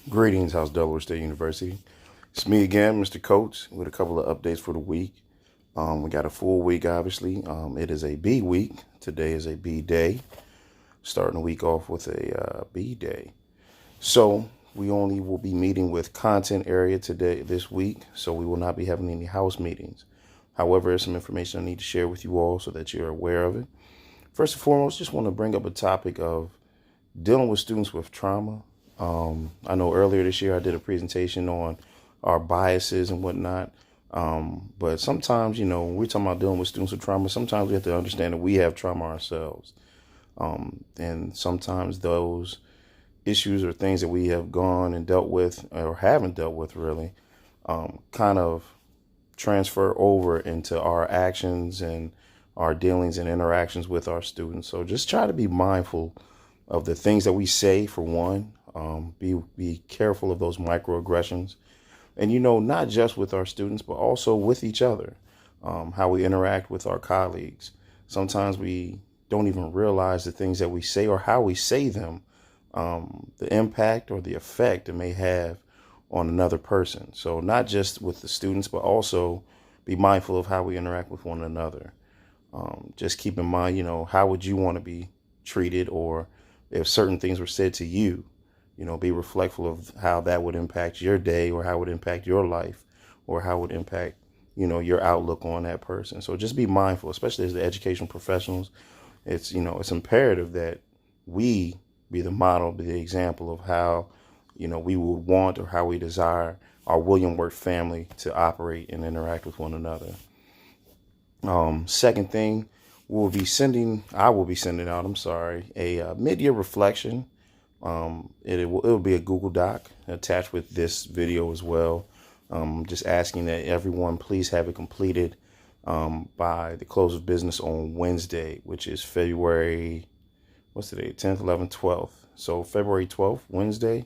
Greetings, House Delaware State University. It's me again, Mr. Coates, with a couple of updates for the week. We got a full week, obviously. It is a B week. Today is a B day. Starting the week off with a B day. So we only will be meeting with content area this week. So we will not be having any house meetings. However, there's some information I need to share with you all so that you're aware of it. First and foremost, just want to bring up a topic of dealing with students with trauma. I know earlier this year I did a presentation on our biases and whatnot. But sometimes, when we're talking about dealing with students with trauma, sometimes we have to understand that we have trauma ourselves. And sometimes those issues or things that we have gone and dealt with or haven't dealt with really kind of transfer over into our actions and our dealings and interactions with our students. So just try to be mindful of the things that we say, for one. Be careful of those microaggressions. And, not just with our students, but also with each other, how we interact with our colleagues. Sometimes we don't even realize the things that we say or how we say them, the impact or the effect it may have on another person. So not just with the students, but also be mindful of how we interact with one another. Just keep in mind, how would you want to be treated, or if certain things were said to you, be reflectful of how that would impact your day, or how it would impact your life, or how it would impact, your outlook on that person. So just be mindful, especially as the educational professionals. It's imperative that we be the model, be the example of how, we would want or how we desire our William Worth family to operate and interact with one another. Second thing, I will be sending out, a mid-year reflection. It will be a Google Doc attached with this video as well. Just asking that everyone please have it completed by the close of business on Wednesday, which is February, what's today, 10th, 11th, 12th. So February 12th, Wednesday,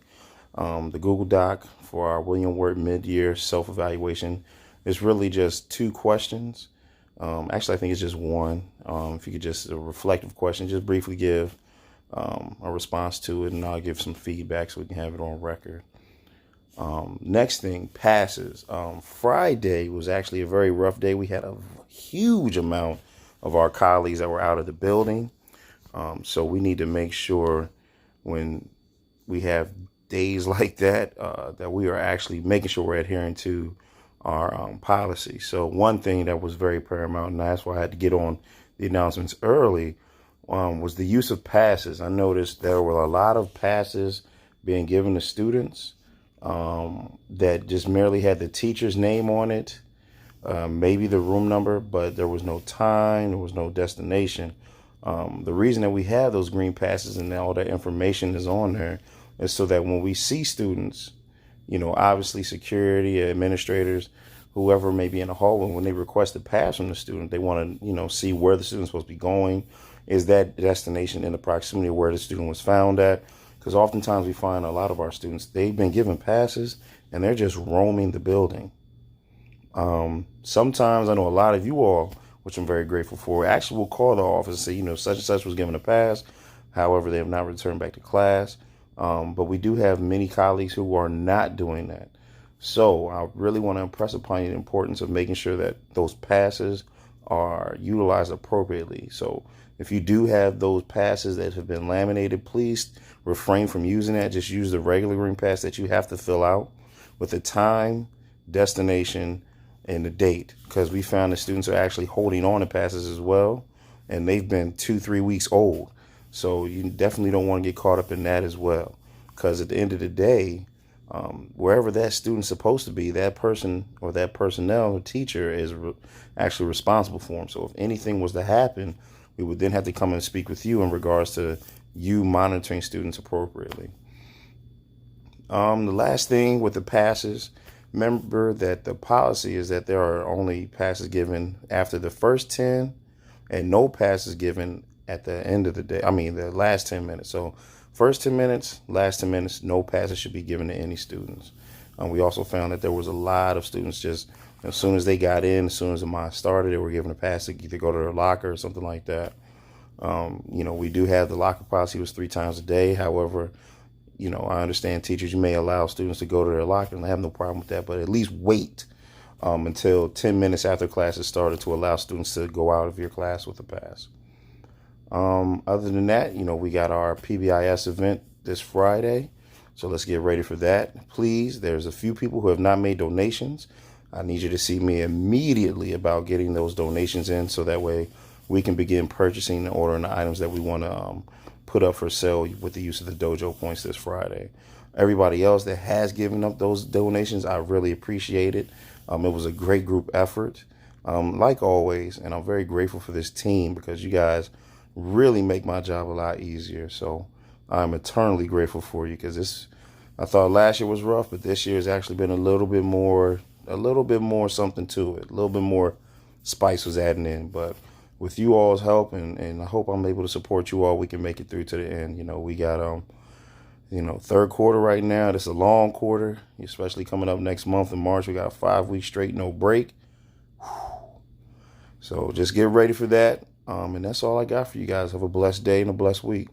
the Google Doc for our William Wirt mid-year self-evaluation is really just 2 questions. Actually, I think it's just one. If you could just a reflective question, just briefly give a response to it, and I'll give some feedback so we can have it on record. Next thing, passes. Friday was actually a very rough day. We had a huge amount of our colleagues that were out of the building. So we need to make sure when we have days like that, that we are actually making sure we're adhering to our policy. So one thing that was very paramount, and that's why I had to get on the announcements early, was the use of passes. I noticed there were a lot of passes being given to students that just merely had the teacher's name on it, maybe the room number, but there was no time, there was no destination. The reason that we have those green passes and all that information is on there is so that when we see students, obviously security, administrators, whoever may be in the hallway, when they request a pass from the student, they want to, see where the student's supposed to be going. Is that destination in the proximity of where the student was found at? Because oftentimes we find a lot of our students, they've been given passes and they're just roaming the building. Sometimes I know a lot of you all, which I'm very grateful for, actually will call the office and say, such and such was given a pass. However, they have not returned back to class. But we do have many colleagues who are not doing that. So I really want to impress upon you the importance of making sure that those passes are utilized appropriately. So if you do have those passes that have been laminated, please refrain from using that. Just use the regular green pass that you have to fill out with the time, destination, and the date, because we found that students are actually holding on to passes as well, and they've been 2-3 weeks old. So you definitely don't want to get caught up in that as well, because at the end of the day, wherever that student's supposed to be, that person or that personnel or teacher is actually responsible for them. So if anything was to happen, we would then have to come and speak with you in regards to you monitoring students appropriately. The last thing with the passes, remember that the policy is that there are only passes given after the first 10 and no passes given at the end of the day. I mean, the last 10 minutes. So first 10 minutes, last 10 minutes, no passes should be given to any students. We also found that there was a lot of students just as soon as they got in, as soon as the mod started, they were given a pass to either go to their locker or something like that. We do have the locker policy was 3 times a day. However, I understand teachers, you may allow students to go to their locker, and I have no problem with that, but at least wait until 10 minutes after class has started to allow students to go out of your class with a pass. Other than that, we got our PBIS event this Friday. So let's get ready for that. Please, there's a few people who have not made donations. I need you to see me immediately about getting those donations in so that way we can begin purchasing and ordering the items that we want to put up for sale with the use of the dojo points this Friday. Everybody else that has given up those donations, I really appreciate it. It was a great group effort, like always, and I'm very grateful for this team because you guys really make my job a lot easier. So I'm eternally grateful for you because I thought last year was rough, but this year has actually been a little bit more something to it. A little bit more spice was adding in. But with you all's help, and I hope I'm able to support you all, we can make it through to the end. We got, third quarter right now. This is a long quarter, especially coming up next month in March. We got 5 weeks straight, no break. So just get ready for that. And that's all I got for you guys. Have a blessed day and a blessed week.